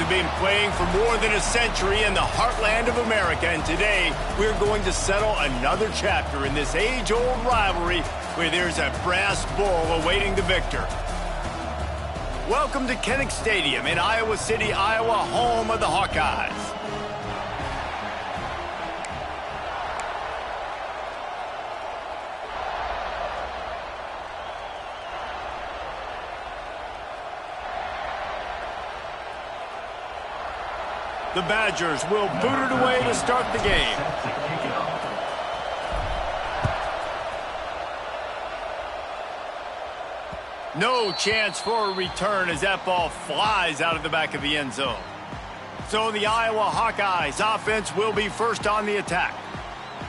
have been playing for more than a century in the heartland of America, and today we're going to settle another chapter in this age-old rivalry where there's a brass bull awaiting the victor. Welcome to Kinnick Stadium in Iowa City, Iowa, home of the Hawkeyes. The Badgers will boot it away to start the game. No chance for a return as that ball flies out of the back of the end zone. So the Iowa Hawkeyes offense will be first on the attack.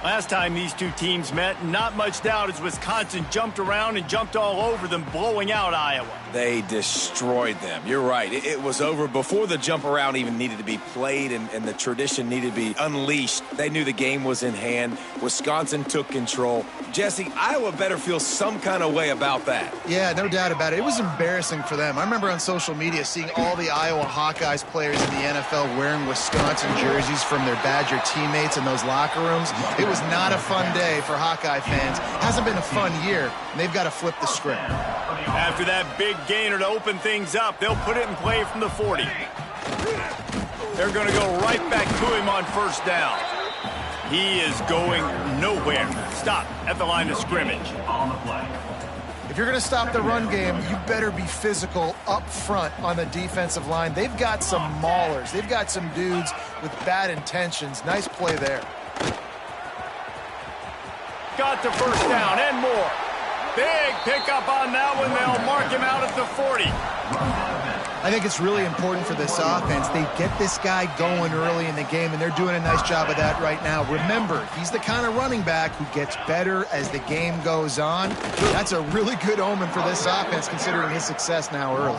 Last time these two teams met, not much doubt as Wisconsin jumped around and jumped all over them, blowing out Iowa. They destroyed them. You're right. It was over before the jump around even needed to be played and the tradition needed to be unleashed. They knew the game was in hand. Wisconsin took control. Jesse, Iowa better feel some kind of way about that. Yeah, no doubt about it. It was embarrassing for them. I remember on social media seeing all the Iowa Hawkeyes players in the NFL wearing Wisconsin jerseys from their Badger teammates in those locker rooms. It was not a fun day for Hawkeye fans. Hasn't been a fun year, and they've got to flip the script. After that big gainer to open things up, they'll put it in play from the 40. They're going to go right back to him on first down. He is going nowhere. Stop at the line of scrimmage. If you're going to stop the run game, you better be physical up front on the defensive line. They've got some maulers. They've got some dudes with bad intentions. Nice play there. Got the first down and more. Big pickup on that one. They'll mark him out at the 40. I think it's really important for this offense. They get this guy going early in the game, and they're doing a nice job of that right now. Remember, he's the kind of running back who gets better as the game goes on. That's a really good omen for this offense, considering his success now early.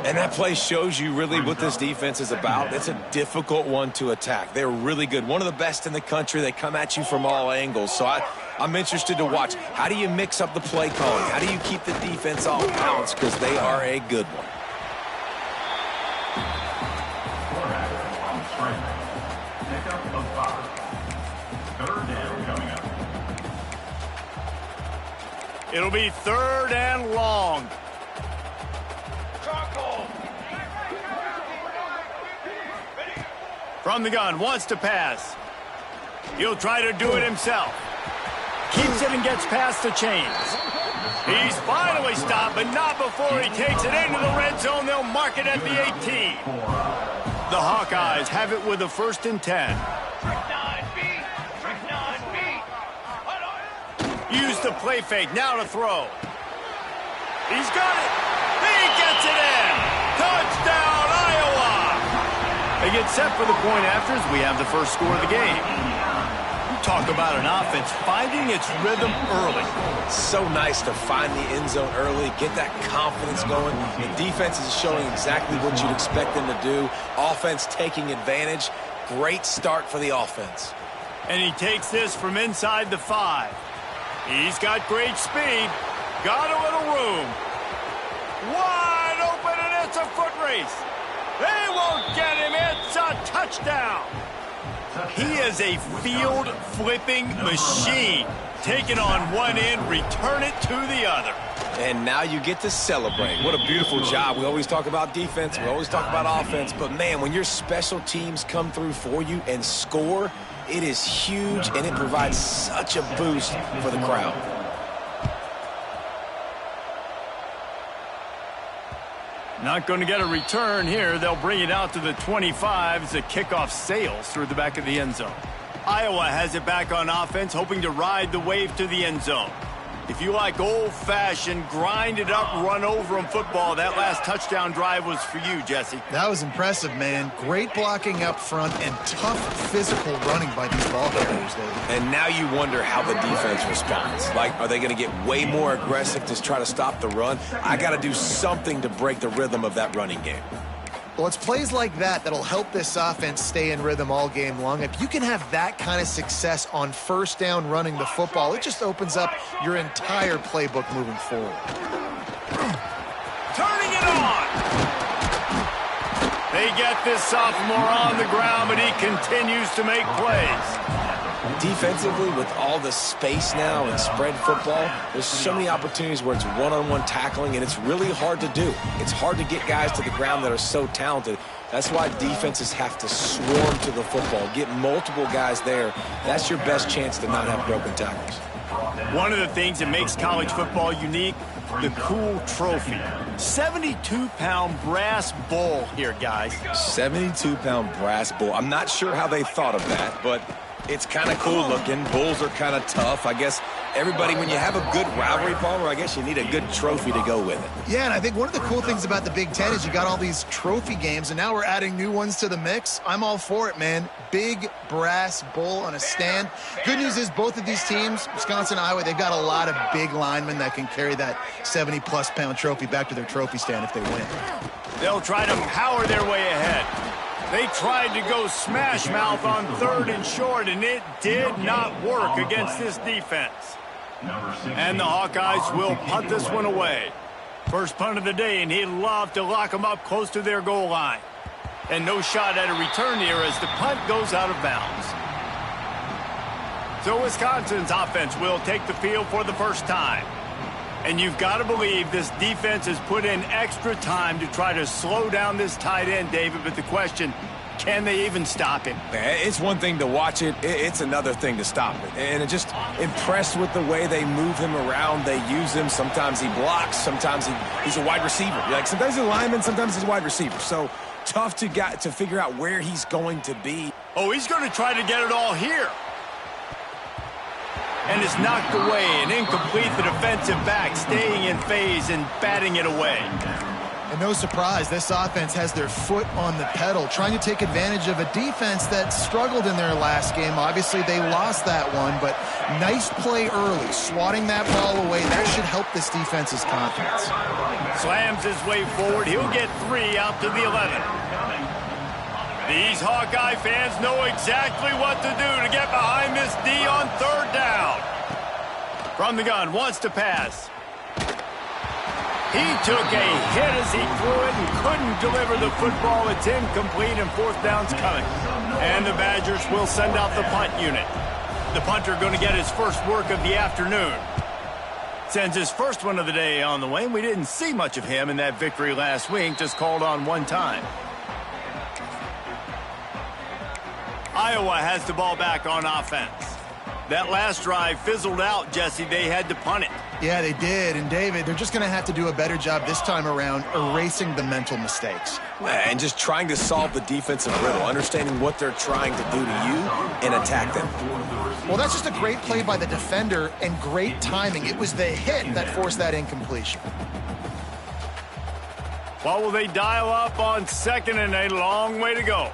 And that play shows you really what this defense is about. It's a difficult one to attack. They're really good. One of the best in the country. They come at you from all angles. So I'm interested to watch. How do you mix up the play calling? How do you keep the defense off balance? Because they are a good one. It'll be third and long. From the gun, wants to pass. He'll try to do it himself. Keeps it and gets past the chains. He's finally stopped, but not before he takes it into the red zone. They'll mark it at the 18. The Hawkeyes have it with a 1st and 10. Use the play fake, now to throw. He's got it. He gets it in. Touchdown, Iowa. They get set for the point after as we have the first score of the game. Talk about an offense finding its rhythm early. So nice to find the end zone early, get that confidence going. The defense is showing exactly what you'd expect them to do. Offense taking advantage. Great start for the offense. And he takes this from inside the 5. He's got great speed. Got a little room. Wide open, and it's a foot race. They won't get him. It's a touchdown. He is a field-flipping machine. Take it on one end, return it to the other. And now you get to celebrate. What a beautiful job. We always talk about defense. We always talk about offense. But, man, when your special teams come through for you and score, it is huge, and it provides such a boost for the crowd. Not going to get a return here. They'll bring it out to the 25 as the kickoff sails through the back of the end zone. Iowa has it back on offense, hoping to ride the wave to the end zone. If you like old-fashioned, grind-it-up, run-over-'em football, that last touchdown drive was for you, Jesse. That was impressive, man. Great blocking up front and tough physical running by these ball carriers, David. And now you wonder how the defense responds. Like, are they going to get way more aggressive to try to stop the run? I got to do something to break the rhythm of that running game. Well, it's plays like that that'll help this offense stay in rhythm all game long. If you can have that kind of success on first down running the football, it just opens up your entire playbook moving forward. Turning it on. They get this sophomore on the ground, but he continues to make plays. Defensively, with all the space now and spread football, there's so many opportunities where it's one-on-one tackling, and it's really hard to do. It's hard to get guys to the ground that are so talented. That's why defenses have to swarm to the football, get multiple guys there. That's your best chance to not have broken tackles. One of the things that makes college football unique, the cool trophy. 72-pound brass bowl here, guys. 72-pound brass bowl. I'm not sure how they thought of that, but it's kind of cool looking. Bulls are kind of tough. I guess everybody, when you have a good rivalry, Palmer, I guess you need a good trophy to go with it. Yeah, and I think one of the cool things about the Big Ten is you got all these trophy games, and now we're adding new ones to the mix. I'm all for it, man. Big brass bowl on a stand. Good news is both of these teams, Wisconsin and Iowa, they've got a lot of big linemen that can carry that 70-plus pound trophy back to their trophy stand if they win. They'll try to power their way ahead. They tried to go smash mouth on 3rd and short, and it did not work against this defense. And the Hawkeyes will punt this one away. First punt of the day, and he'd love to lock them up close to their goal line. And no shot at a return here as the punt goes out of bounds. So Wisconsin's offense will take the field for the first time. And you've got to believe this defense has put in extra time to try to slow down this tight end, David. But the question, can they even stop him? It's one thing to watch it. It's another thing to stop it. And it just impressed with the way they move him around. They use him. Sometimes he blocks. Sometimes he's a wide receiver. Like sometimes he's a lineman. Sometimes he's a wide receiver. So tough to figure out where he's going to be. Oh, he's going to try to get it all here. And it's knocked away and incomplete. The defensive back staying in phase and batting it away. And no surprise, this offense has their foot on the pedal, trying to take advantage of a defense that struggled in their last game. Obviously, they lost that one, but nice play early, swatting that ball away. That should help this defense's confidence. Slams his way forward. He'll get 3 out to the 11. These Hawkeye fans know exactly what to do to get behind this D on 3rd down. From the gun, wants to pass. He took a hit as he threw it and couldn't deliver the football. It's incomplete and 4th down's coming. And the Badgers will send out the punt unit. The punter going to get his first work of the afternoon. Sends his first one of the day on the way. We didn't see much of him in that victory last week, just called on one time. Iowa has the ball back on offense. That last drive fizzled out, Jesse. They had to punt it. Yeah, they did. And, David, they're just going to have to do a better job this time around erasing the mental mistakes. And just trying to solve the defensive riddle, understanding what they're trying to do to you and attack them. Well, that's just a great play by the defender and great timing. It was the hit that forced that incompletion. What will they dial up on 2nd and a long way to go?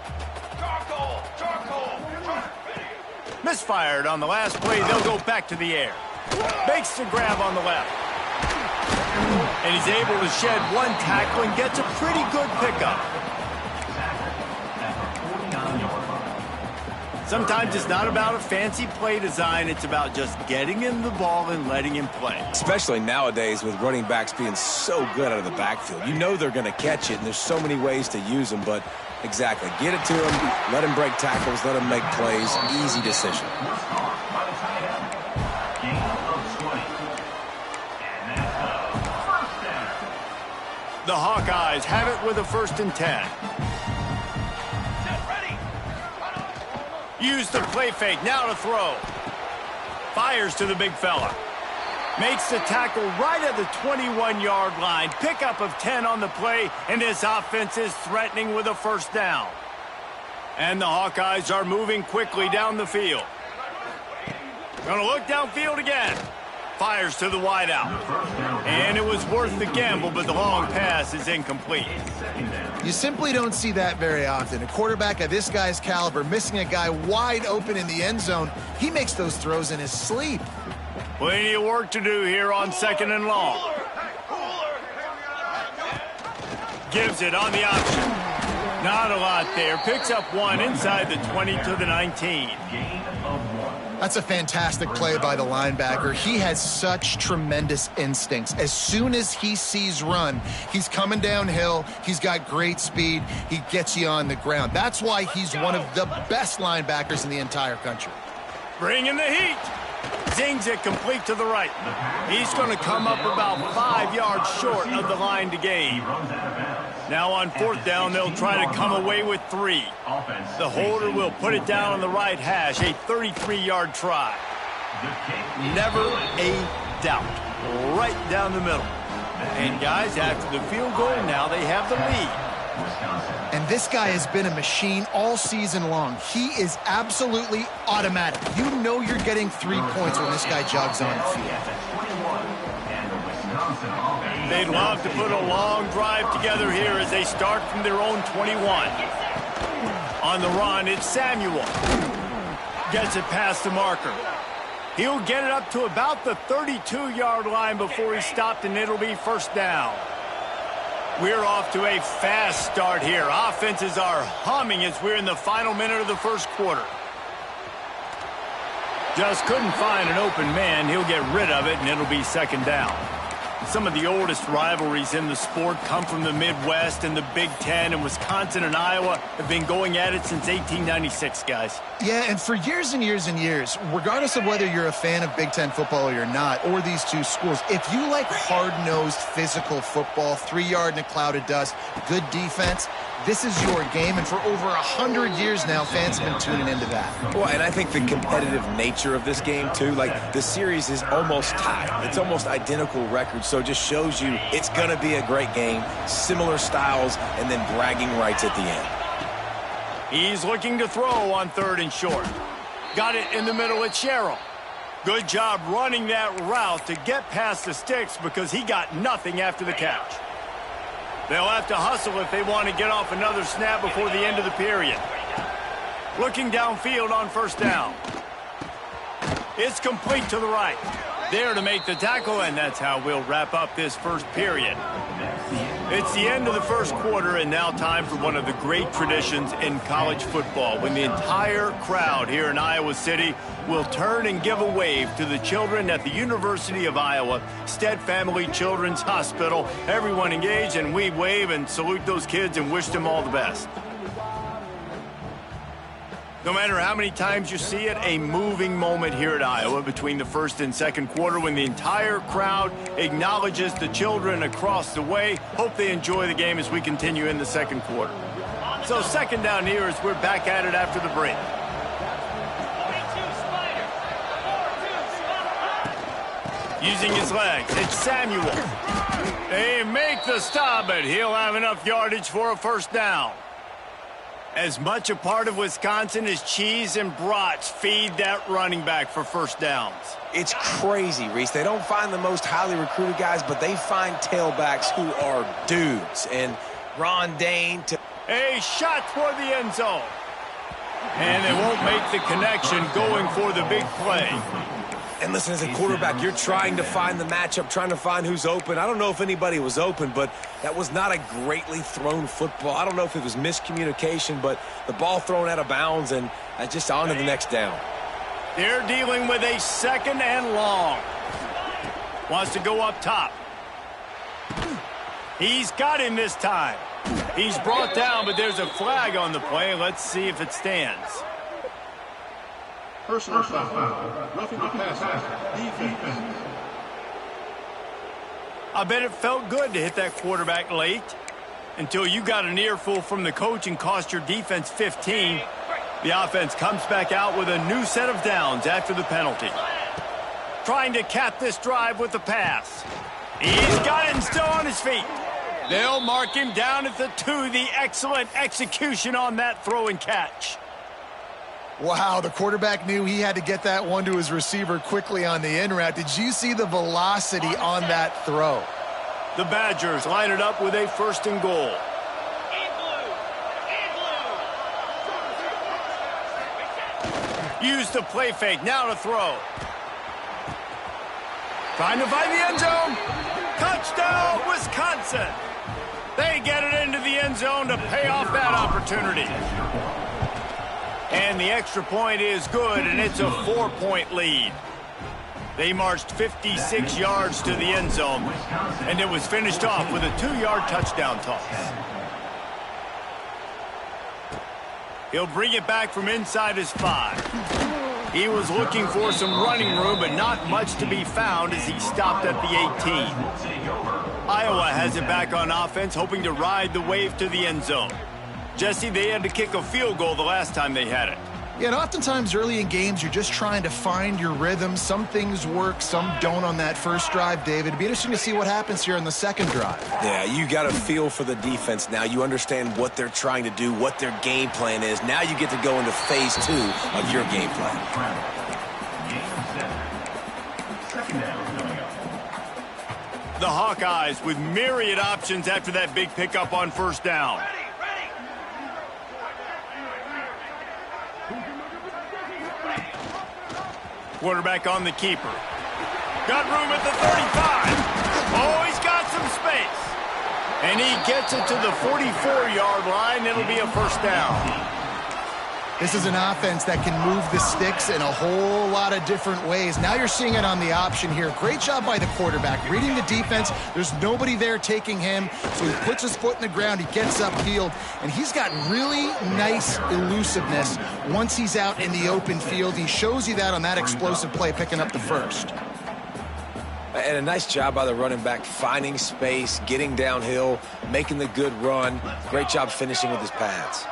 Misfired on the last play. They'll go back to the air. Makes the grab on the left. And he's able to shed one tackle and gets a pretty good pickup. Sometimes it's not about a fancy play design. It's about just getting him the ball and letting him play. Especially nowadays with running backs being so good out of the backfield. You know they're going to catch it, and there's so many ways to use them, but exactly. Get it to him, let him break tackles, let him make plays. Easy decision. The Hawkeyes have it with a 1st and 10. Use the play fake, now to throw. Fires to the big fella. Makes the tackle right at the 21-yard line. Pickup of 10 on the play, and his offense is threatening with a 1st down. And the Hawkeyes are moving quickly down the field. Gonna look downfield again. Fires to the wideout. And it was worth the gamble, but the long pass is incomplete. You simply don't see that very often. A quarterback of this guy's caliber missing a guy wide open in the end zone. He makes those throws in his sleep. Plenty of work to do here on 2nd and long. Gives it on the option. Not a lot there. Picks up 1 inside the 20 to the 19. That's a fantastic play by the linebacker. He has such tremendous instincts. As soon as he sees run, he's coming downhill. He's got great speed. He gets you on the ground. That's why he's one of the best linebackers in the entire country. Bringing the heat. Zings it complete to the right. He's going to come up about 5 yards short of the line to gain. Now on 4th down, they'll try to come away with 3. The holder will put it down on the right hash, a 33-yard try. Never a doubt. Right down the middle. And guys, after the field goal, now they have the lead. And this guy has been a machine all season long. He is absolutely automatic. You know you're getting 3 points when this guy jogs on the field. They'd love to put a long drive together here as they start from their own 21. On the run, it's Samuel. Gets it past the marker. He'll get it up to about the 32-yard line before he's stopped, and it'll be 1st down. We're off to a fast start here. Offenses are humming as we're in the final minute of the 1st quarter. Just couldn't find an open man. He'll get rid of it, and it'll be 2nd down. Some of the oldest rivalries in the sport come from the Midwest, and the Big Ten, and Wisconsin and Iowa have been going at it since 1896, guys. Yeah, and for years and years and years, regardless of whether you're a fan of Big Ten football or you're not, or these two schools, if you like hard-nosed physical football, 3-yard in a cloud of dust, good defense, this is your game, and for over 100 years now, fans have been tuning into that. Well, and I think the competitive nature of this game, too, like the series is almost tied. It's almost identical records, so it just shows you it's going to be a great game, similar styles, and then bragging rights at the end. He's looking to throw on 3rd and short. Got it in the middle at Sherrill. Good job running that route to get past the sticks because he got nothing after the catch. They'll have to hustle if they want to get off another snap before the end of the period. Looking downfield on 1st down. It's complete to the right. There to make the tackle, and that's how we'll wrap up this 1st period. It's the end of the 1st quarter, and now time for one of the great traditions in college football, when the entire crowd here in Iowa City will turn and give a wave to the children at the University of Iowa Stead Family Children's Hospital. Everyone engaged, and we wave and salute those kids and wish them all the best. No matter how many times you see it, a moving moment here at Iowa between the 1st and 2nd quarter when the entire crowd acknowledges the children across the way. Hope they enjoy the game as we continue in the 2nd quarter. So 2nd down here as we're back at it after the break. Using his legs, it's Samuel. They make the stop, but he'll have enough yardage for a 1st down. As much a part of Wisconsin as cheese and brats feed that running back for 1st downs. It's crazy, Reese. They don't find the most highly recruited guys, but they find tailbacks who are dudes. And Ron Dane to... A shot toward the end zone. And they won't make the connection going for the big play. And listen, as a quarterback, you're trying to find the matchup, trying to find who's open. I don't know if anybody was open, but that was not a greatly thrown football. I don't know if it was miscommunication, but the ball thrown out of bounds and just on to the next down. They're dealing with a 2nd and long. Wants to go up top. He's got him this time. He's brought down, but there's a flag on the play. Let's see if it stands. Personal foul. Roughing the passer. Defense. I bet it felt good to hit that quarterback late until you got an earful from the coach and cost your defense 15. The offense comes back out with a new set of downs after the penalty. Trying to cap this drive with the pass. He's got it and still on his feet. They'll mark him down at the 2. The excellent execution on that throw and catch. Wow, the quarterback knew he had to get that one to his receiver quickly on the in route. Did you see the velocity on that throw? The Badgers line it up with a 1st and goal. Use the play fake, now to throw. Trying to find the end zone. Touchdown, Wisconsin. They get it into the end zone to pay off that opportunity. And the extra point is good, and it's a 4-point lead. They marched 56 yards to the end zone, and it was finished off with a 2-yard touchdown toss. He'll bring it back from inside his 5. He was looking for some running room, but not much to be found as he stopped at the 18. Iowa has it back on offense, hoping to ride the wave to the end zone. Jesse, they had to kick a field goal the last time they had it. Yeah, and oftentimes early in games, you're just trying to find your rhythm. Some things work, some don't on that first drive, David. It'd be interesting to see what happens here on the second drive. Yeah, you got a feel for the defense now. You understand what they're trying to do, what their game plan is. Now you get to go into phase 2 of your game plan. The Hawkeyes with myriad options after that big pickup on first down. Quarterback on the keeper. Got room at the 35. Oh, he's got some space. And he gets it to the 44-yard line. It'll be a first down. This is an offense that can move the sticks in a whole lot of different ways. Now you're seeing it on the option here. Great job by the quarterback. Reading the defense, there's nobody there taking him, so he puts his foot in the ground, he gets upfield, and he's got really nice elusiveness once he's out in the open field. He shows you that on that explosive play, picking up the first. And a nice job by the running back, finding space, getting downhill, making the good run. Great job finishing with his pads.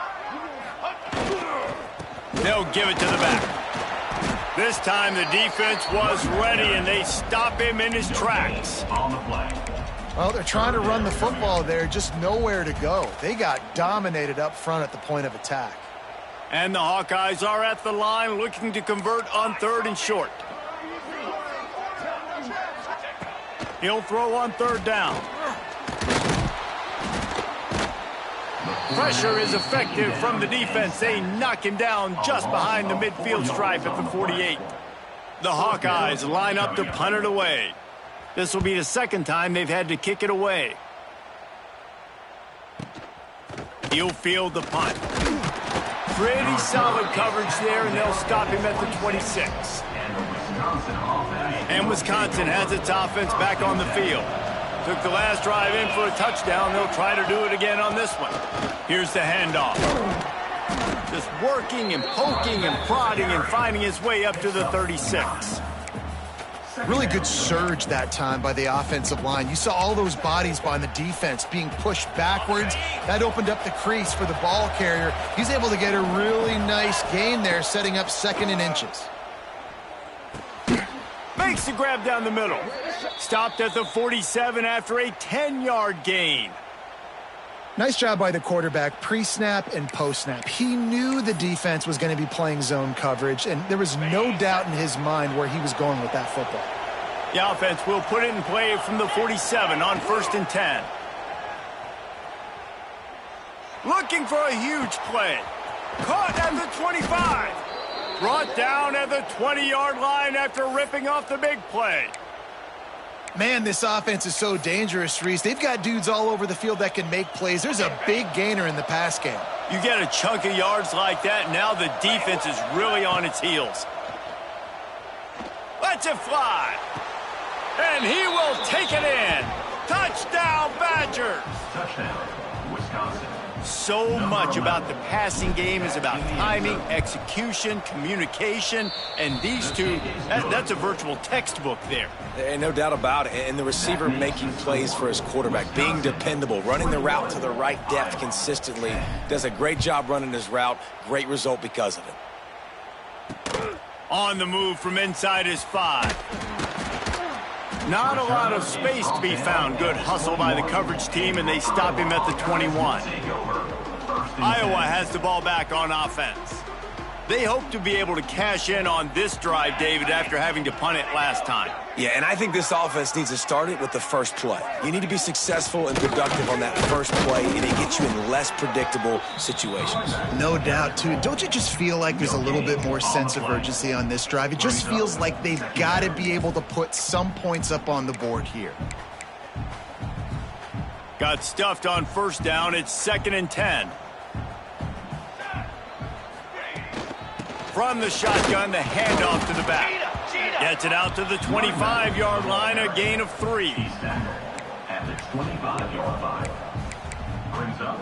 They'll give it to the back. This time the defense was ready, and they stop him in his tracks. Well, they're trying to run the football there, just nowhere to go. They got dominated up front at the point of attack. And the Hawkeyes are at the line looking to convert on 3rd and short. He'll throw on 3rd down. Pressure is effective from the defense. They knock him down just behind the midfield stripe at the 48. The Hawkeyes line up to punt it away. This will be the second time they've had to kick it away. He'll field the punt. Pretty solid coverage there, and they'll stop him at the 26. And Wisconsin has its offense back on the field. Took the last drive in for a touchdown. They'll try to do it again on this one. Here's the handoff. Just working and poking and prodding and finding his way up to the 36. Really good surge that time by the offensive line. You saw all those bodies by the defense being pushed backwards. That opened up the crease for the ball carrier. He's able to get a really nice gain there, setting up 2nd and inches. Makes the grab down the middle. Stopped at the 47 after a 10-yard gain. Nice job by the quarterback, pre-snap and post-snap. He knew the defense was going to be playing zone coverage, and there was no doubt in his mind where he was going with that football. The offense will put it in play from the 47 on 1st and 10. Looking for a huge play. Caught at the 25. Brought down at the 20-yard line after ripping off the big play. Man, this offense is so dangerous, Reese. They've got dudes all over the field that can make plays. There's a big gainer in the pass game. You get a chunk of yards like that, now the defense is really on its heels. Lets it fly. And he will take it in. Touchdown, Badgers. Touchdown, Wisconsin. So much about the passing game is about timing, execution, communication, and these two, that's a virtual textbook there. And no doubt about it. And the receiver making plays for his quarterback, being dependable, running the route to the right depth consistently. Does a great job running his route. Great result because of it. On the move from inside his 5. Not a lot of space to be found. Good hustle by the coverage team, and they stop him at the 21. Iowa has the ball back on offense. They hope to be able to cash in on this drive, David, after having to punt it last time. Yeah, and I think this offense needs to start it with the first play. You need to be successful and productive on that first play, and it gets you in less predictable situations. No doubt, too. Don't you just feel like there's a little bit more sense of urgency on this drive? It just feels like they've got to be able to put some points up on the board here. Got stuffed on first down. It's 2nd and 10. From the shotgun, the handoff to the back. Gets it out to the 25-yard line, a gain of 3. At the 25-yard line. Brings up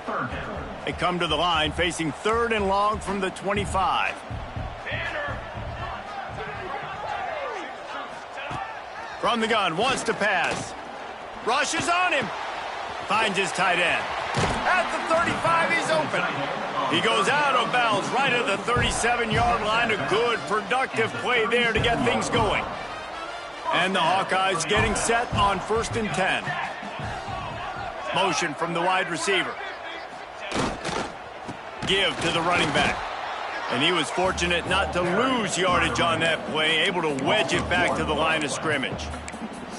third down. They come to the line, facing 3rd and long from the 25. From the gun, wants to pass. Rushes on him. Finds his tight end. At the 35, he's open. He goes out of bounds right at the 37-yard line. A good, productive play there to get things going. And the Hawkeyes getting set on 1st and 10. Motion from the wide receiver. Give to the running back. And he was fortunate not to lose yardage on that play, able to wedge it back to the line of scrimmage.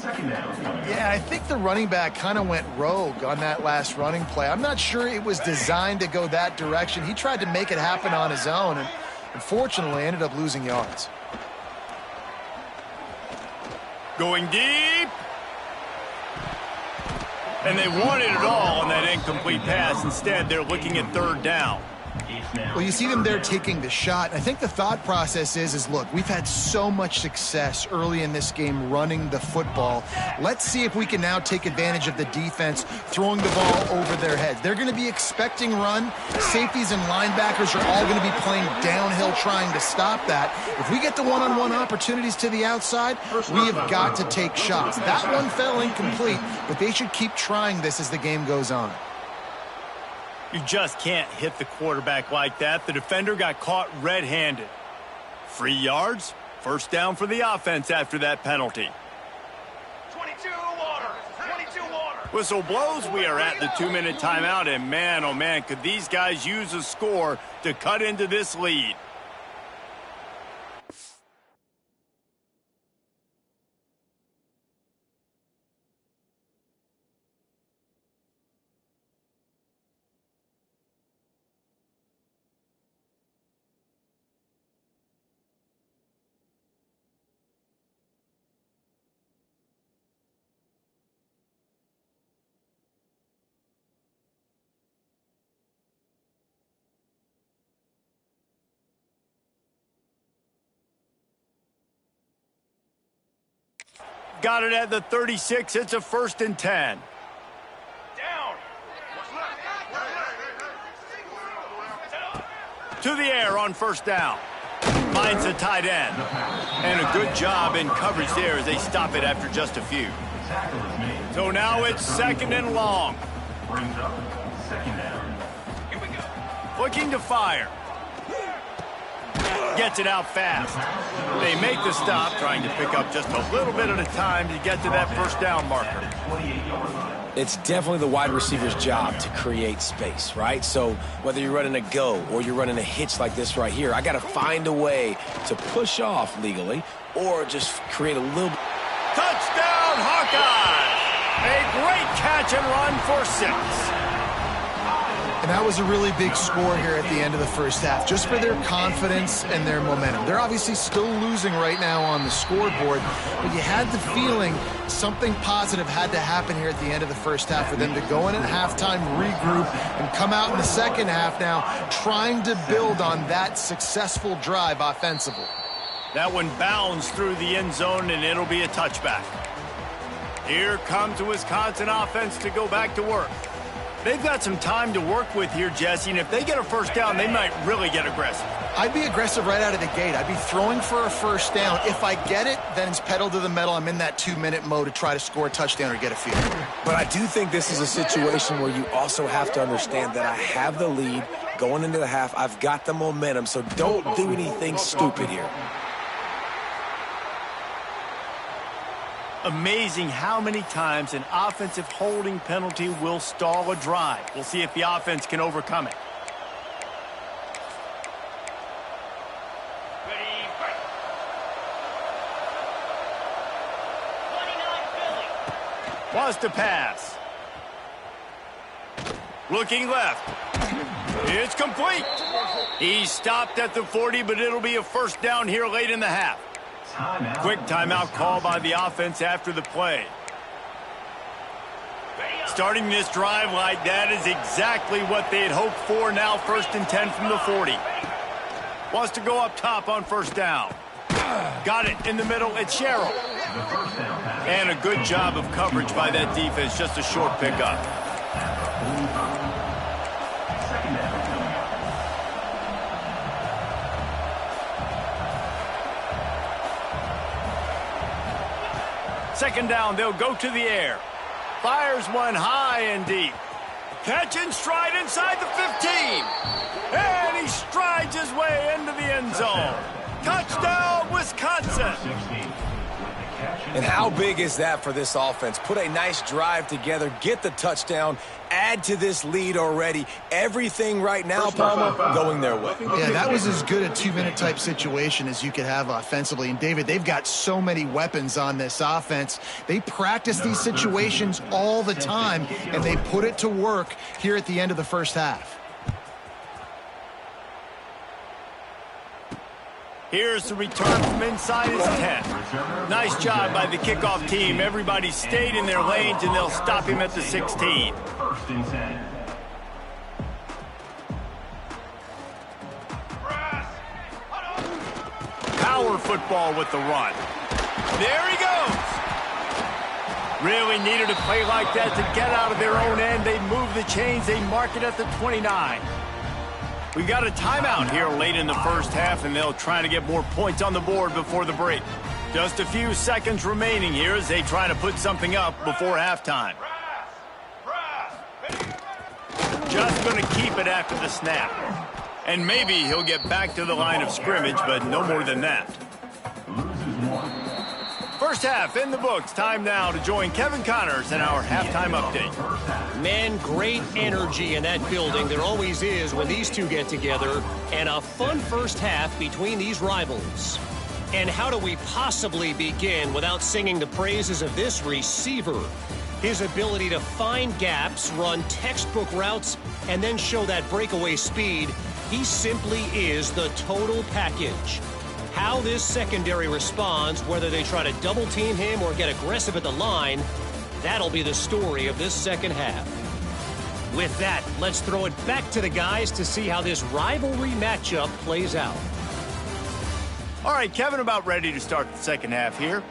Yeah, I think the running back kind of went rogue on that last running play. I'm not sure it was designed to go that direction. He tried to make it happen on his own, and unfortunately ended up losing yards. Going deep. And they wanted it all on that incomplete pass. Instead, they're looking at 3rd down. Well, you see them there taking the shot. I think the thought process is look, we've had so much success early in this game running the football. Let's see if we can now take advantage of the defense throwing the ball over their heads. They're going to be expecting run. Safeties and linebackers are all going to be playing downhill trying to stop that. If we get the one-on-one opportunities to the outside, we have got to take shots. That one fell incomplete, but they should keep trying this as the game goes on. You just can't hit the quarterback like that. The defender got caught red-handed. 3 yards, 1st down for the offense after that penalty. 22 water, 22 water. Whistle blows, we are at the 2-minute timeout, and man, oh man, could these guys use a score to cut into this lead. Got it at the 36. It's a 1st and 10. Down. To the air on 1st down. Finds the tight end. And a good job in coverage there as they stop it after just a few. So now it's 2nd and long. Brings up 2nd down. Here we go. Looking to fire. Gets it out fast. They make the stop, trying to pick up just a little bit at a time to get to that 1st down marker. It's definitely the wide receiver's job to create space, right? So whether you're running a go or you're running a hitch like this right here, I got to find a way to push off legally or just create a little... Touchdown, Hawkeyes! A great catch and run for 6. And that was a really big score here at the end of the 1st half, just for their confidence and their momentum. They're obviously still losing right now on the scoreboard, but you had the feeling something positive had to happen here at the end of the 1st half for them to go in at halftime, regroup, and come out in the 2nd half now trying to build on that successful drive offensively. That one bounds through the end zone, and it'll be a touchback. Here comes the Wisconsin offense to go back to work. They've got some time to work with here, Jesse, and if they get a 1st down, they might really get aggressive. I'd be aggressive right out of the gate. I'd be throwing for a 1st down. If I get it, then it's pedal to the metal. I'm in that 2-minute mode to try to score a touchdown or get a field. But I do think this is a situation where you also have to understand that I have the lead going into the half. I've got the momentum, so don't do anything stupid here. Amazing how many times an offensive holding penalty will stall a drive. We'll see if the offense can overcome it. Ready, break. 29 Philly. Wants to pass. Looking left. It's complete. He stopped at the 40, but it'll be a 1st down here late in the half. Quick timeout call by the offense after the play. Starting this drive like that is exactly what they had hoped for. Now 1st and 10 from the 40. Wants to go up top on first down. Got it in the middle. It's Sherrill. And a good job of coverage by that defense. Just a short pickup. Second down, they'll go to the air. Fires one high and deep. Catch and stride inside the 15. And he strides his way into the end zone. Touchdown, Wisconsin. And how big is that for this offense? Put a nice drive together, get the touchdown, add to this lead already. Everything right now, Palmer, going their way. Yeah, that was as good a 2-minute type situation as you could have offensively. And, David, they've got so many weapons on this offense. They practice these situations all the time, and they put it to work here at the end of the first half. Here's the return from inside his 10. Nice job by the kickoff team. Everybody stayed in their lanes, and they'll stop him at the 16. First and 10. Power football with the run. There he goes. Really needed a play like that to get out of their own end. They move the chains. They mark it at the 29. We got a timeout here late in the first half, and they'll try to get more points on the board before the break. Just a few seconds remaining here as they try to put something up before halftime. Just going to keep it after the snap. And maybe he'll get back to the line of scrimmage, but no more than that. First half in the books. Time now to join Kevin Connors in our halftime update. Man, great energy in that building. There always is when these two get together. And a fun first half between these rivals. And how do we possibly begin without singing the praises of this receiver? His ability to find gaps, run textbook routes, and then show that breakaway speed. He simply is the total package. How this secondary responds, whether they try to double team him or get aggressive at the line, that'll be the story of this second half. With that, let's throw it back to the guys to see how this rivalry matchup plays out. All right, Kevin, about ready to start the second half here.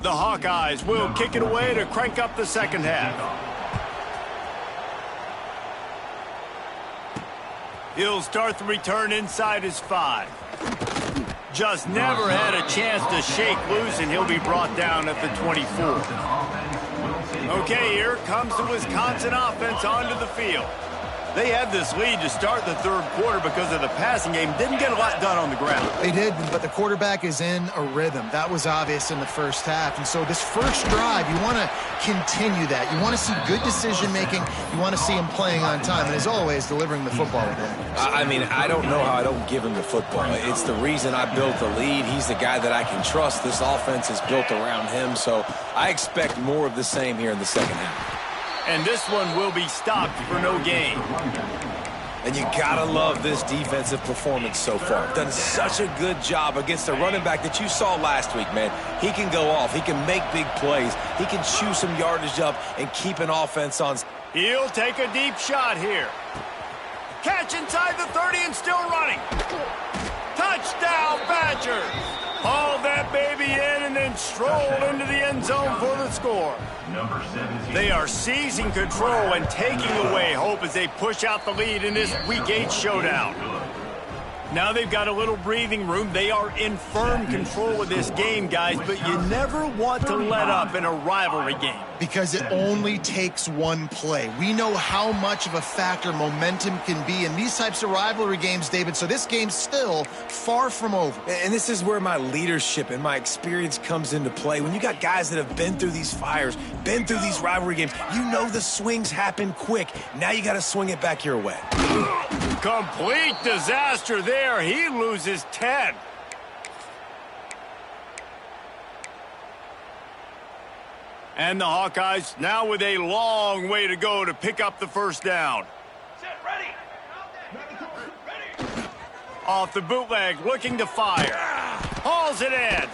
The Hawkeyes will kick it away to crank up the second half. He'll start the return inside his 5. Just never had a chance to shake loose, and he'll be brought down at the 24. Okay, here comes the Wisconsin offense onto the field. They had this lead to start the third quarter because of the passing game. Didn't get a lot done on the ground. They did, but the quarterback is in a rhythm. That was obvious in the first half. And so this first drive, you want to continue that. You want to see good decision-making. You want to see him playing on time. And as always, delivering the football with him. I mean, I don't know how I don't give him the football. It's the reason I built the lead. He's the guy that I can trust. This offense is built around him. So I expect more of the same here in the second half. And this one will be stopped for no gain. And you gotta love this defensive performance so far. Done such a good job against the running back that you saw last week, man. He can go off. He can make big plays. He can chew some yardage up and keep an offense on. He'll take a deep shot here. Catch inside the 30 and still running. Touchdown, Badgers. Hauled that baby in and then strolled into the end zone for the score. They are seizing control and taking away hope as they push out the lead in this Week 8 showdown. Now they've got a little breathing room. They are in firm control of this game, guys, but you never want to let up in a rivalry game. Because it only takes one play. We know how much of a factor momentum can be in these types of rivalry games, David, so this game's still far from over. And this is where my leadership and my experience comes into play. When you got guys that have been through these fires, been through these rivalry games, you know the swings happen quick. Now you got to swing it back your way. Complete disaster there. He loses 10. And the Hawkeyes now with a long way to go to pick up the first down. Set, ready. Off the bootleg, looking to fire. Hauls it in.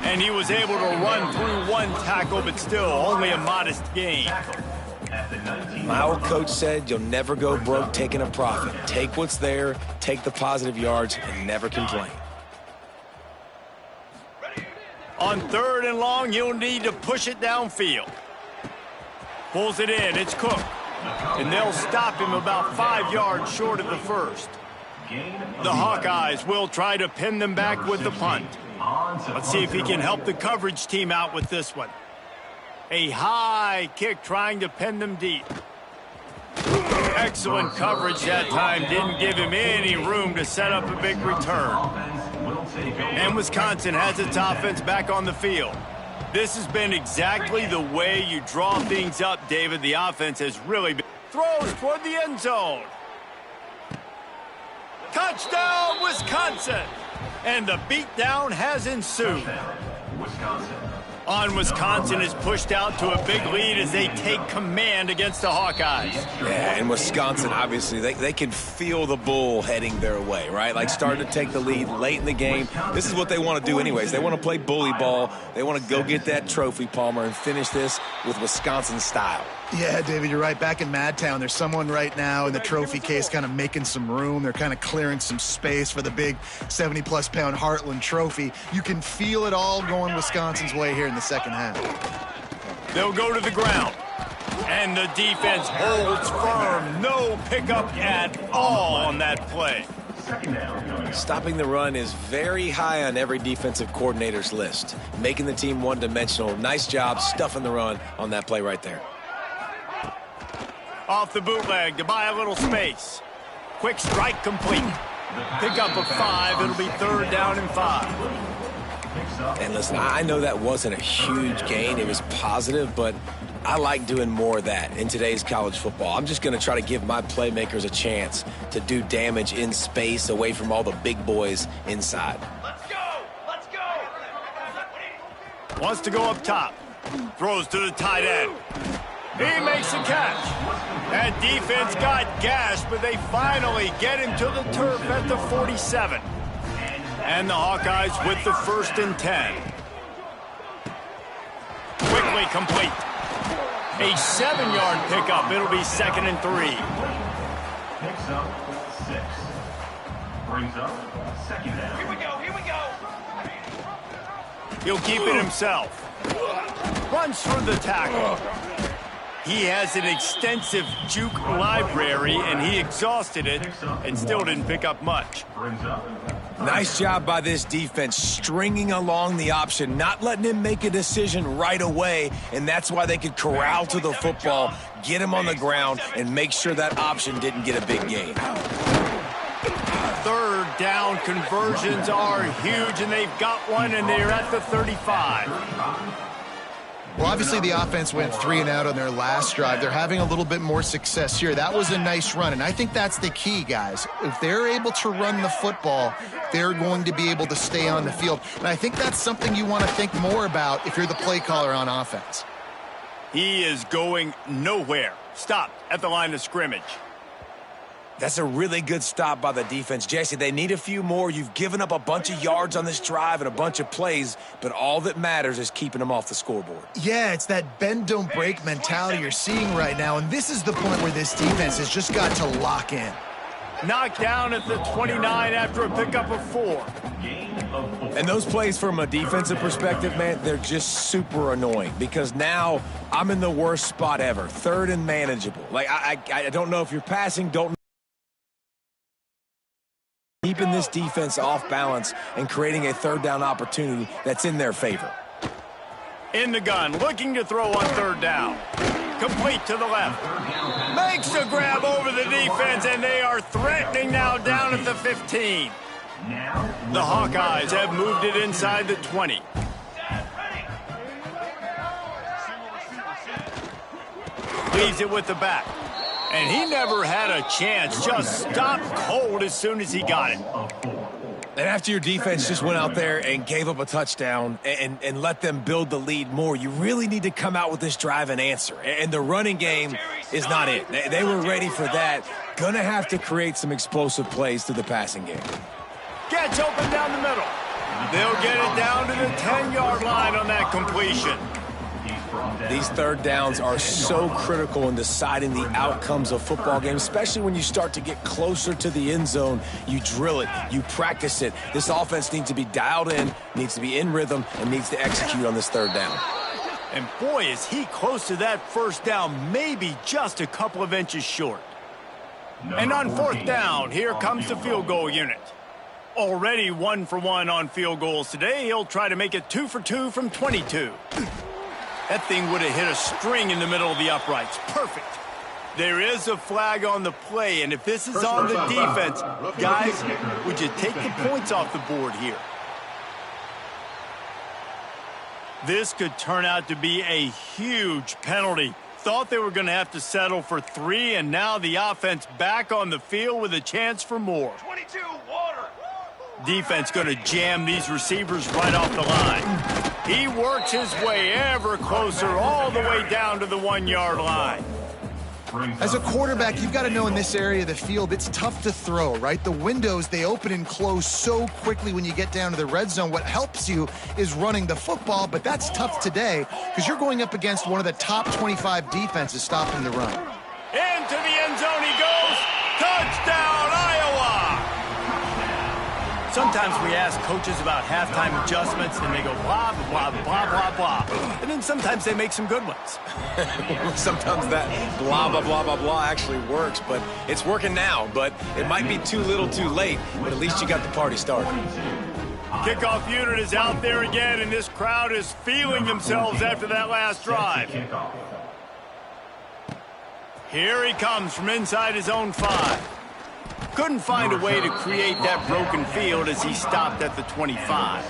And he was able to run through one tackle, but still only a modest gain. At the 19. My old coach said you'll never go broke taking a profit. Take what's there, take the positive yards, and never complain. On 3rd and long, you'll need to push it downfield. Pulls it in. It's Cook. And they'll stop him about 5 yards short of the first. The Hawkeyes will try to pin them back with the punt. Let's see if he can help the coverage team out with this one. A high kick trying to pin them deep. Excellent coverage that time. Didn't give him any room to set up a big return. And Wisconsin has its offense back on the field. This has been exactly the way you draw things up, David. The offense has really been... Throws toward the end zone. Touchdown, Wisconsin! And the beatdown has ensued. Wisconsin. On Wisconsin is pushed out to a big lead as they take command against the Hawkeyes. Yeah, and Wisconsin, obviously, they can feel the bull heading their way, right? Like starting to take the lead late in the game. This is what they want to do anyways. They want to play bully ball. They want to go get that trophy, Palmer, and finish this with Wisconsin style. Yeah, David, you're right. Back in Madtown, there's someone right now in the trophy case kind of making some room. They're kind of clearing some space for the big 70-plus pound Heartland trophy. You can feel it all going Wisconsin's way here in the second half. They'll go to the ground. And the defense holds firm. No pickup at all on that play. Stopping the run is very high on every defensive coordinator's list. Making the team one-dimensional. Nice job stuffing the run on that play right there. Off the bootleg to buy a little space. Quick strike complete. Pick up of 5. It'll be 3rd down and 5. And listen, I know that wasn't a huge gain. It was positive, but I like doing more of that in today's college football. I'm just going to try to give my playmakers a chance to do damage in space away from all the big boys inside. Let's go! Let's go! Wants to go up top. Throws to the tight end. He makes the catch. That defense got gashed, but they finally get him to the turf at the 47. And the Hawkeyes with the 1st and 10. Quickly complete. A 7-yard pickup. It'll be 2nd and 3. Picks up 6. Brings up 2nd down. Here we go, here we go! He'll keep it himself. Runs through the tackle. He has an extensive juke library, and he exhausted it and still didn't pick up much. Nice job by this defense, stringing along the option, not letting him make a decision right away, and that's why they could corral to the football, get him on the ground, and make sure that option didn't get a big gain. 3rd down conversions are huge, and they've got one, and they're at the 35. Well, obviously the offense went 3 and out on their last drive. They're having a little bit more success here. That was a nice run, and I think that's the key, guys. If they're able to run the football, they're going to be able to stay on the field. And I think that's something you want to think more about if you're the play caller on offense. He is going nowhere. Stopped at the line of scrimmage. That's a really good stop by the defense. Jesse, they need a few more. You've given up a bunch of yards on this drive and a bunch of plays, but all that matters is keeping them off the scoreboard. Yeah, it's that bend, don't break mentality you're seeing right now, and this is the point where this defense has just got to lock in. Knocked down at the 29 after a pickup of 4. And those plays from a defensive perspective, man, they're just super annoying because now I'm in the worst spot ever, 3rd and manageable. Like, I don't know if you're passing, keeping this defense off balance and creating a 3rd down opportunity that's in their favor. In the gun, looking to throw on 3rd down. Complete to the left. Makes a grab over the defense, and they are threatening now down at the 15. The Hawkeyes have moved it inside the 20. Leaves it with the back. And he never had a chance. Just stopped cold as soon as he got it. And after your defense just went out there and gave up a touchdown and let them build the lead more, you really need to come out with this drive and answer. And the running game is not it. They were ready for that. Gonna have to create some explosive plays through the passing game. Gets open down the middle. They'll get it down to the 10-yard line on that completion. These third downs are so critical in deciding the outcomes of football games, especially when you start to get closer to the end zone. You drill it, you practice it. This offense needs to be dialed in, needs to be in rhythm, and needs to execute on this third down. And boy, is he close to that first down, maybe just a couple of inches short. And on fourth down, here comes the field goal unit. Already 1 for 1 on field goals today. He'll try to make it 2 for 2 from 22. That thing would have hit a string in the middle of the uprights. Perfect. There is a flag on the play, and if this is on the defense, guys, would you take the points off the board here? This could turn out to be a huge penalty. Thought they were going to have to settle for 3, and now the offense back on the field with a chance for more. 22, water. Defense going to jam these receivers right off the line. He works his way ever closer all the way down to the 1-yard line. As a quarterback, you've got to know in this area of the field, it's tough to throw, right? The windows, they open and close so quickly when you get down to the red zone. What helps you is running the football, but that's tough today because you're going up against one of the top 25 defenses stopping the run. Into the end zone he goes. Touchdown, Iowa! Sometimes we ask coaches about halftime adjustments, and they go blah, blah, blah, blah, blah. And then sometimes they make some good ones. Sometimes that blah, blah, blah, blah, blah actually works, but it's working now. But it might be too little too late, but at least you got the party started. Kickoff unit is out there again, and this crowd is feeling themselves after that last drive. Here he comes from inside his own 5. Couldn't find a way to create that broken field as he stopped at the 25.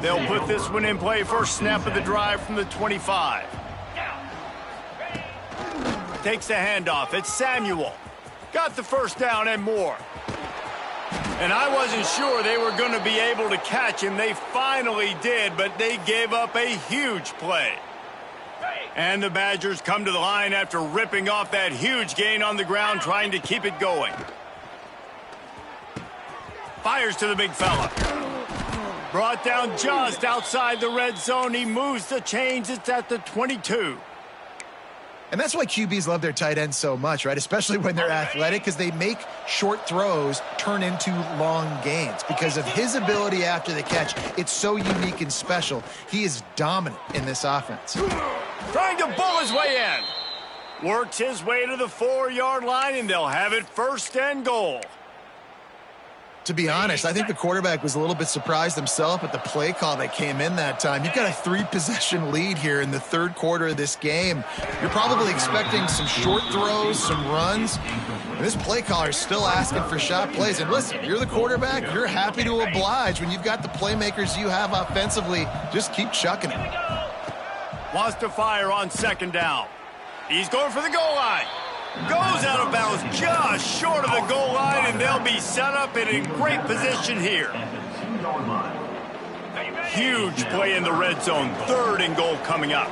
They'll put this one in play first snap of the drive from the 25. Takes the handoff. It's Samuel. Got the first down and more. And I wasn't sure they were going to be able to catch him. They finally did, but they gave up a huge play. And the Badgers come to the line after ripping off that huge gain on the ground, trying to keep it going. Fires to the big fella. Brought down just outside the red zone. He moves the chains. It's at the 22. And that's why QBs love their tight ends so much, right? Especially when they're athletic, because they make short throws turn into long gains. Because of his ability after the catch, it's so unique and special. He is dominant in this offense. Trying to bull his way in. Works his way to the 4-yard line, and they'll have it first and goal. To be honest, I think the quarterback was a little bit surprised himself at the play call that came in that time. You've got a 3-possession lead here in the third quarter of this game. You're probably expecting some short throws, some runs. And this play caller is still asking for shot plays. And listen, you're the quarterback. You're happy to oblige. When you've got the playmakers you have offensively, just keep chucking it. Wants to fire on second down. He's going for the goal line. Goes out of bounds just short of the goal line, and they'll be set up in great position here. Huge play in the red zone. Third and goal coming up.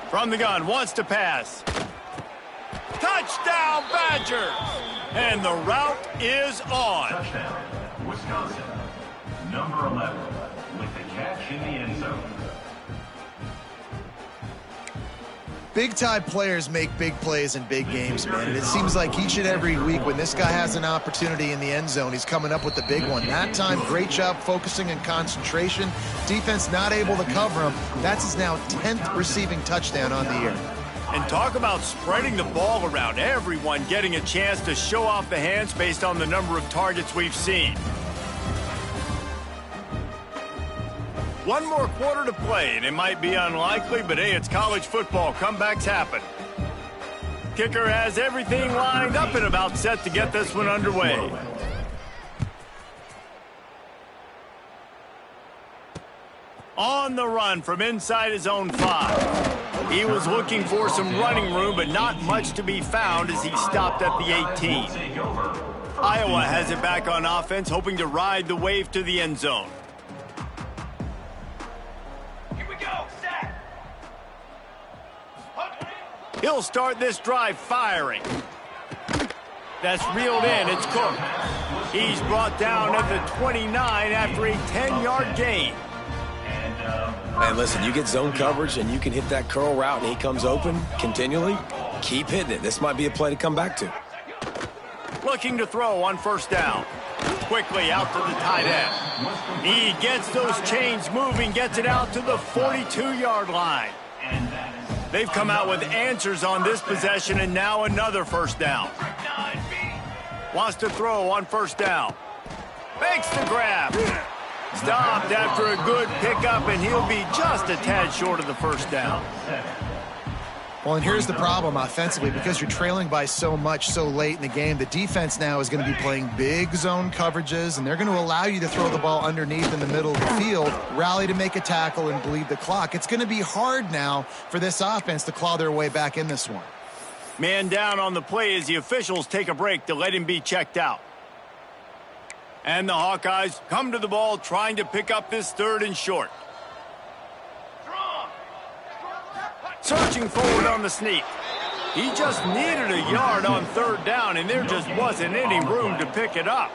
From the gun, wants to pass. Touchdown, Badgers! And the route is on. Touchdown, Wisconsin. Number 11 with the catch in the end zone. Big-time players make big plays in big games, man. And it seems like each and every week when this guy has an opportunity in the end zone, he's coming up with the big one. That time, great job focusing and concentration. Defense not able to cover him. That's his now 10th receiving touchdown on the year. And talk about spreading the ball around. Everyone getting a chance to show off the hands based on the number of targets we've seen. One more quarter to play, and it might be unlikely, but hey, it's college football. Comebacks happen. Kicker has everything lined up and about set to get this one underway. On the run from inside his own 5. He was looking for some running room, but not much to be found as he stopped at the 18. Iowa has it back on offense, hoping to ride the wave to the end zone. He'll start this drive firing. That's reeled in. It's Cook. He's brought down at the 29 after a 10-yard gain. And listen, you get zone coverage and you can hit that curl route and he comes open continually, keep hitting it. This might be a play to come back to. Looking to throw on first down. Quickly out to the tight end. He gets those chains moving, gets it out to the 42-yard line. They've come out with answers on this possession, and now another first down. Wants to throw on first down. Makes the grab. Stopped after a good pickup, and he'll be just a tad short of the first down. Well, and here's the problem offensively. Because you're trailing by so much so late in the game, the defense now is going to be playing big zone coverages, and they're going to allow you to throw the ball underneath in the middle of the field, rally to make a tackle, and bleed the clock. It's going to be hard now for this offense to claw their way back in this one. Man down on the play as the officials take a break to let him be checked out. And the Hawkeyes come to the ball trying to pick up this third and short. Searching forward on the sneak. He just needed a yard on third down, and there just wasn't any room to pick it up.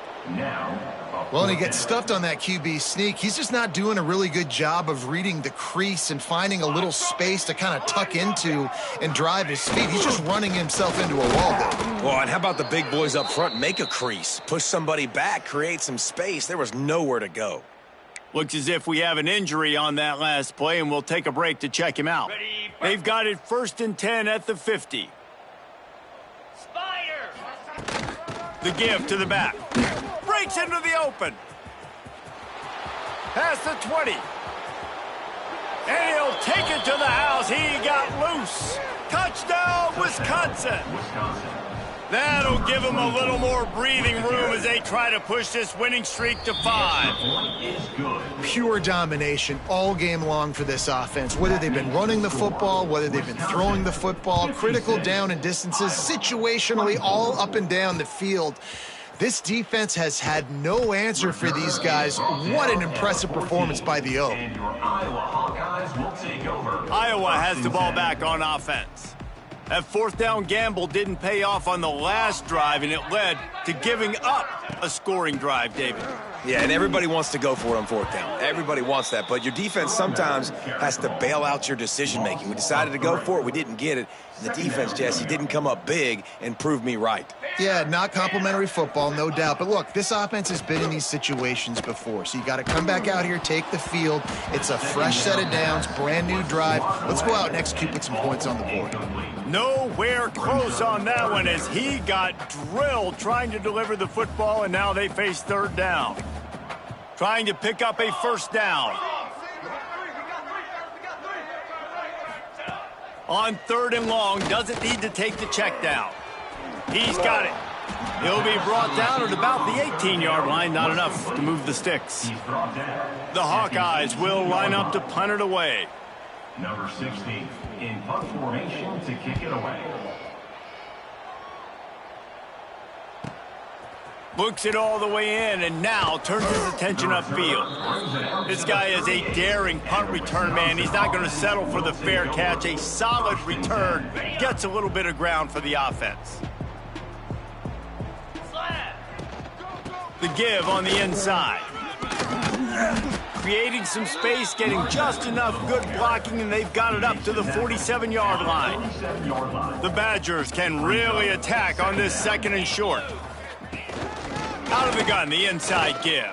Well, and he gets stuffed on that QB sneak. He's just not doing a really good job of reading the crease and finding a little space to kind of tuck into and drive his feet. He's just running himself into a wall there. Well, and how about the big boys up front? Make a crease, push somebody back, create some space. There was nowhere to go. Looks as if we have an injury on that last play, and we'll take a break to check him out. They've got it 1st and 10 at the 50. Spider! The give to the back. Breaks into the open. Past the 20. And he'll take it to the house. He got loose. Touchdown, Wisconsin. That'll give them a little more breathing room as they try to push this winning streak to 5. Pure domination all game long for this offense. Whether they've been running the football, whether they've been throwing the football, critical down and distances, situationally all up and down the field. This defense has had no answer for these guys. What an impressive performance by the O. Iowa has the ball back on offense. That fourth down gamble didn't pay off on the last drive, and it led to giving up a scoring drive, David. Yeah, and everybody wants to go for it on fourth down. Everybody wants that, but your defense sometimes has to bail out your decision-making. We decided to go for it. We didn't get it. And the defense, Jesse, didn't come up big and prove me right. Yeah, not complimentary football, no doubt. But look, this offense has been in these situations before. So you got to come back out here, take the field. It's a fresh set of downs, brand new drive. Let's go out and execute with some points on the board. Nowhere close on that one as he got drilled trying to deliver the football, and now they face third down. Trying to pick up a first down. On third and long, doesn't need to take the check down. He's got it. He'll be brought down at about the 18-yard line, not enough to move the sticks. The Hawkeyes will line up to punt it away. Number 16 in punt formation to kick it away. Looks it all the way in and now turns his attention upfield. This guy is a daring punt return man. He's not going to settle for the fair catch. A solid return gets a little bit of ground for the offense. The give on the inside. Creating some space, getting just enough good blocking, and they've got it up to the 47-yard line. The Badgers can really attack on this second and short. Out of the gun, the inside give.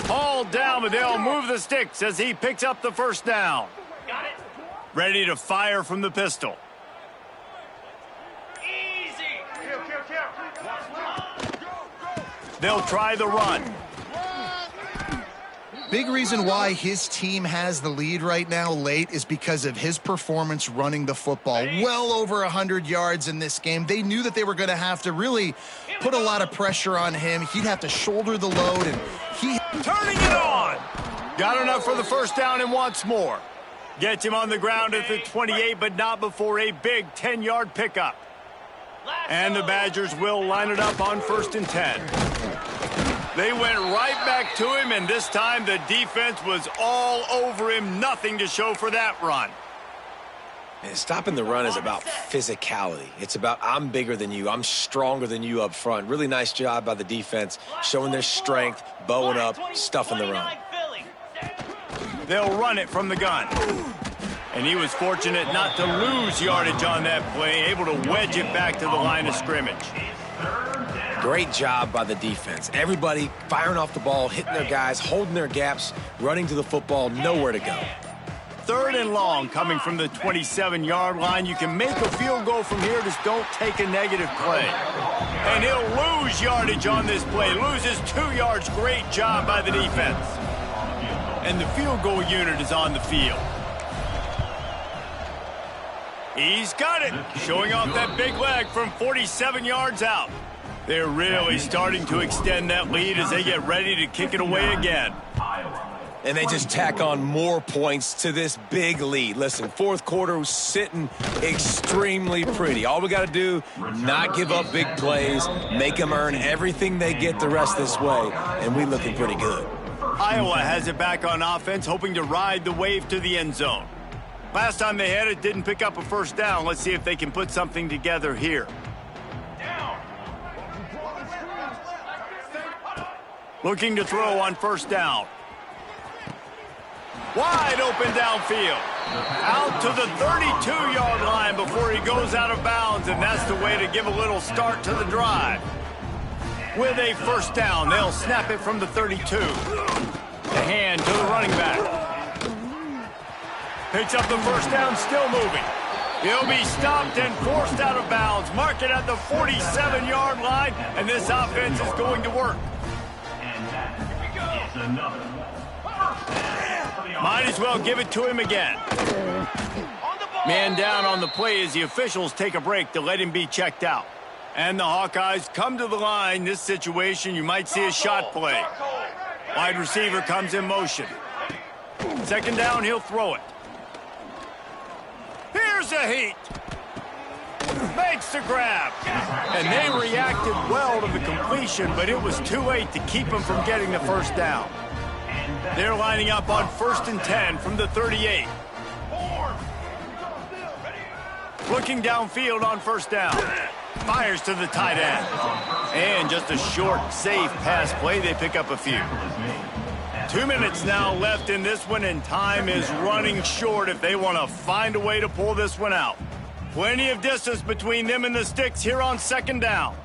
Hauled down, but they'll move the sticks as he picks up the first down. Got it. Ready to fire from the pistol. Easy. They'll try the run. Big reason why his team has the lead right now late is because of his performance running the football. Well over 100 yards in this game. They knew that they were going to have to really put a lot of pressure on him. He'd have to shoulder the load, and he... Turning it on. Got enough for the first down and wants more. Gets him on the ground at the 28, but not before a big 10-yard pickup. And the Badgers will line it up on 1st and 10. They went right back to him, and this time the defense was all over him. Nothing to show for that run. And stopping the run is about physicality. It's about I'm bigger than you. I'm stronger than you up front. Really nice job by the defense, showing their strength, bowing up, stuffing the run. They'll run it from the gun. And he was fortunate not to lose yardage on that play, able to wedge it back to the line of scrimmage. Great job by the defense. Everybody firing off the ball, hitting their guys, holding their gaps, running to the football, nowhere to go. 3rd and long coming from the 27-yard line. You can make a field goal from here, just don't take a negative play. And he'll lose yardage on this play, loses 2 yards. Great job by the defense. And the field goal unit is on the field. He's got it, showing off that big leg from 47 yards out. They're really starting to extend that lead as they get ready to kick it away again. And they just tack on more points to this big lead. Listen, 4th quarter was sitting extremely pretty. All we got to do, not give up big plays, make them earn everything they get the rest this way, and we looking pretty good. Iowa has it back on offense, hoping to ride the wave to the end zone. Last time they had it, didn't pick up a first down. Let's see if they can put something together here. Looking to throw on first down. Wide open downfield. Out to the 32-yard line before he goes out of bounds, and that's the way to give a little start to the drive. With a first down, they'll snap it from the 32. The hand to the running back. Picks up the first down, still moving. He'll be stopped and forced out of bounds. Mark it at the 47-yard line, and this offense is going to work. And that is another. Might as well give it to him again. Man down on the play as the officials take a break to let him be checked out. And the Hawkeyes come to the line. This situation, you might see a shot play. Wide receiver comes in motion. 2nd down, he'll throw it. Here's a heat. Makes the grab. And they reacted well to the completion, but it was too late to keep him from getting the first down. They're lining up on 1st and 10 from the 38. Looking downfield on first down. Fires to the tight end. And just a short, safe pass play. They pick up a few. 2 minutes now left in this one, and time is running short if they want to find a way to pull this one out. Plenty of distance between them and the sticks here on 2nd down.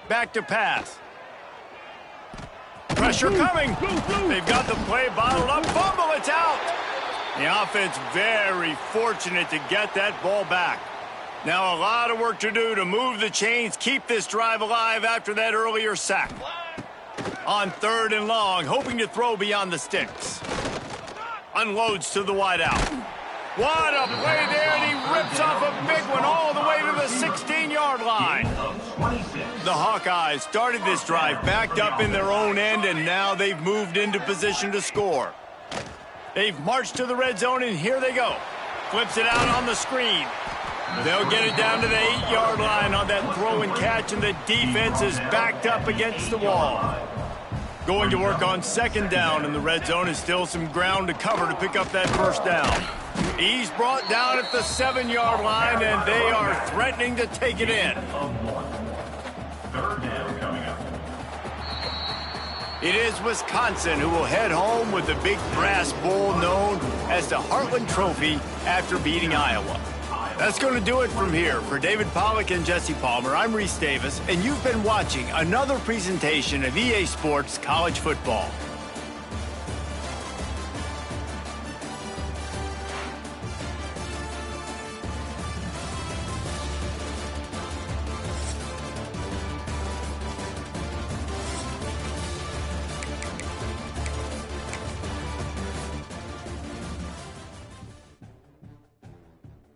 Back to pass. Pressure coming. They've got the play bottled up. Fumble, it's out. The offense very fortunate to get that ball back. Now a lot of work to do to move the chains, keep this drive alive after that earlier sack. On 3rd and long, hoping to throw beyond the sticks. Unloads to the wideout. What a play there, and he rips off a big one all the way to the 16-yard line. The Hawkeyes started this drive backed up in their own end, and now they've moved into position to score. They've marched to the red zone, and here they go. Flips it out on the screen. They'll get it down to the 8-yard line on that throw and catch, and the defense is backed up against the wall. Going to work on 2nd down, and the red zone is still some ground to cover to pick up that first down. He's brought down at the 7-yard line, and they are threatening to take it in. 3rd down coming up. It is Wisconsin who will head home with the big brass bowl known as the Heartland Trophy after beating Iowa. That's going to do it from here. For David Pollack and Jesse Palmer, I'm Reese Davis, and you've been watching another presentation of EA Sports College Football.